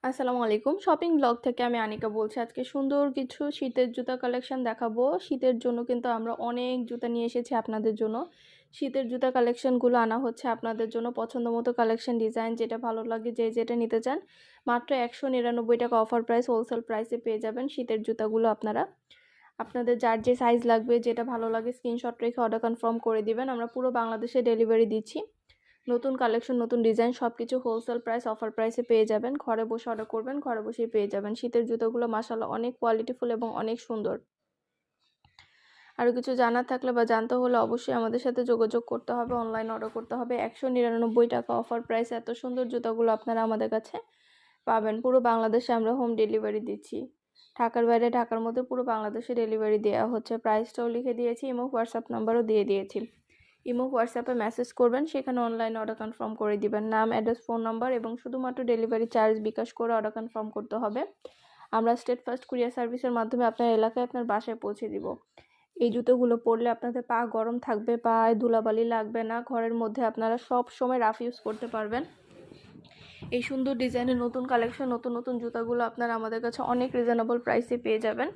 আসসালামু আলাইকুম। Shopping blog থেকে আমি আনিকা বলছি। আজকে সুন্দর কিছু শীতের জুতা কালেকশন দেখাবো। শীতের জন্য কিন্তু আমরা অনেক জুতা নিয়ে এসেছি আপনাদের জন্য। শীতের জুতা কালেকশনগুলো আনা হচ্ছে আপনাদের জন্য পছন্দমতো কালেকশন ডিজাইন যেটা ভালো লাগে যে যেটা নিতে চান মাত্র ১৯৯ টাকা অফার প্রাইস হোলসেল প্রাইসে পেয়ে যাবেন শীতের জুতাগুলো আপনারা। আপনাদের যার যে সাইজ লাগবে যেটা ভালো লাগে স্ক্রিনশট রেখে অর্ডার কনফার্ম করে দিবেন। আমরা পুরো বাংলাদেশে ডেলিভারি দিচ্ছি। নতুন কালেকশন নতুন ডিজাইন সবকিছু হোলসেল প্রাইস অফার প্রাইসে পেয়ে যাবেন। ঘরে বসে অর্ডার করবেন, ঘরে বসেই পেয়ে যাবেন। শীতের জুতোগুলো মাশাআল্লাহ অনেক কোয়ালিটিফুল এবং অনেক সুন্দর। আরও কিছু জানার থাকলে বা জানতে হলে অবশ্যই আমাদের সাথে যোগাযোগ করতে হবে, অনলাইন অর্ডার করতে হবে। ১৯৯ টাকা অফার প্রাইস এত সুন্দর জুতোগুলো আপনারা আমাদের কাছে পাবেন। পুরো বাংলাদেশে আমরা হোম ডেলিভারি দিচ্ছি। ঢাকার বাইরে ঢাকার মধ্যে পুরো বাংলাদেশে ডেলিভারি দেওয়া হচ্ছে। প্রাইসটাও লিখে দিয়েছি, ইমো হোয়াটসঅ্যাপ নাম্বারও দিয়ে দিয়েছি। ইমো হোয়াটসঅ্যাপে মেসেজ করবেন, সেখানে অনলাইন অর্ডার কনফার্ম করে দিবেন। নাম, অ্যাড্রেস, ফোন নাম্বার এবং শুধুমাত্র ডেলিভারি চার্জ বিকাশ করে অর্ডার কনফার্ম করতে হবে। আমরা স্টেট ফার্স্ট কুরিয়ার সার্ভিসের মাধ্যমে আপনার এলাকায় আপনার বাসায় পৌঁছে দিব। এই জুতোগুলো পরলে আপনাদের পা গরম থাকবে, পায়ে ধুলাবালি লাগবে না। ঘরের মধ্যে আপনারা সব সময় রাফ ইউজ করতে পারবেন। এই সুন্দর ডিজাইনের নতুন কালেকশন নতুন নতুন জুতাগুলো আপনারা আমাদের কাছে অনেক রিজনেবল প্রাইসে পেয়ে যাবেন।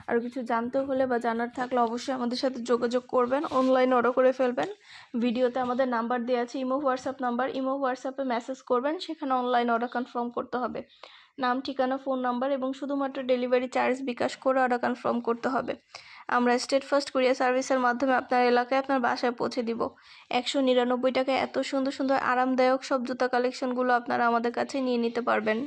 আর কিছু জানতে হলে বা জানার থাকলে অবশ্যই আমাদের সাথে যোগাযোগ করবেন, অনলাইন অর্ডার করে ফেলবেন। ভিডিওতে আমাদের নাম্বার দেওয়া আছে, ইমো হোয়াটসঅ্যাপ নাম্বার। ইমো হোয়াটসঅ্যাপে মেসেজ করবেন, সেখানে অনলাইন অর্ডার কনফার্ম করতে হবে। নাম, ঠিকানা, ফোন নাম্বার এবং শুধুমাত্র ডেলিভারি চার্জ বিকাশ করে অর্ডার কনফার্ম করতে হবে। আমরা স্টেট ফার্স্ট কুরিয়ার সার্ভিসের মাধ্যমে আপনার এলাকায় আপনার বাসায় পৌঁছে দিব। ১৯৯ টাকায় এত সুন্দর সুন্দর আরামদায়ক সব জুতা কালেকশনগুলো আপনারা আমাদের কাছে নিয়ে নিতে পারবেন।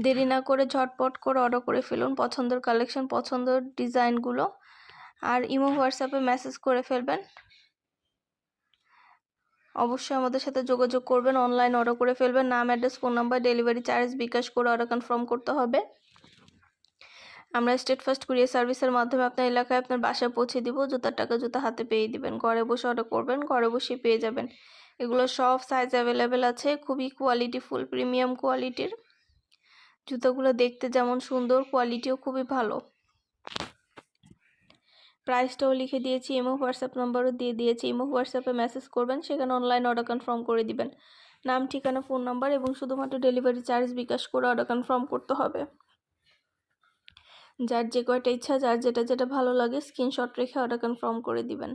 দেরি না করে ঝটপট করে অর্ডার করে ফেলুন পছন্দের কালেকশন পছন্দের ডিজাইনগুলো। আর ইমো হোয়াটসঅ্যাপে মেসেজ করে ফেলবেন। অবশ্যই আমাদের সাথে যোগাযোগ করবেন, অনলাইন অর্ডার করে ফেলবেন। নাম, address, phone number, delivery charge bKash করে অর্ডার কনফার্ম করতে হবে। আমরা স্টেট ফার্স্ট কুরিয়ার সার্ভিসের মাধ্যমে আপনার এলাকায় আপনার বাসায় পৌঁছে দিব। জুতার টাকা জুতা হাতে পেয়ে দিবেন। ঘরে বসে অর্ডার করবেন, ঘরে বসে পেয়ে যাবেন। এগুলো সব সাইজ অ্যাভেলেবেল আছে, খুবই কোয়ালিটিফুল প্রিমিয়াম কোয়ালিটির। জুতোগুলো দেখতে যেমন সুন্দর, কোয়ালিটিও খুবই ভালো। প্রাইসটাও লিখে দিয়েছি, ইমো হোয়াটসঅ্যাপ নাম্বারও দিয়ে দিয়েছি। ইমো হোয়াটসঅ্যাপে মেসেজ করবেন, সেখানে অনলাইন অর্ডার কনফার্ম করে দিবেন। নাম, ঠিকানা, ফোন নাম্বার এবং শুধুমাত্র ডেলিভারি চার্জ বিকাশ করে অর্ডার কনফার্ম করতে হবে। যার যে কয়টা ইচ্ছা, যার যেটা যেটা ভালো লাগে স্ক্রিনশট রেখে অর্ডার কনফার্ম করে দিবেন।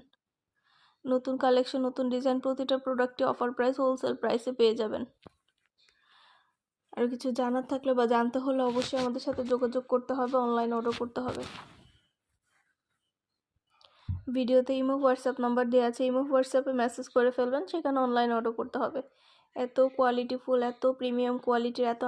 নতুন কালেকশন নতুন ডিজাইন প্রতিটা প্রোডাক্টে অফার প্রাইস হোলসেল প্রাইসে পেয়ে যাবেন। আর কিছু জানার থাকলে বা জানতে হলে অবশ্যই আমাদের সাথে যোগাযোগ করতে হবে, অনলাইন অর্ডার করতে হবে। ভিডিওতে ইমো হোয়াটসঅ্যাপ নাম্বার দেওয়া আছে, ইমো হোয়াটসঅ্যাপে মেসেজ করে ফেলবেন, সেখানে অনলাইন অর্ডার করতে হবে। এত কোয়ালিটিফুল এত প্রিমিয়াম কোয়ালিটির এত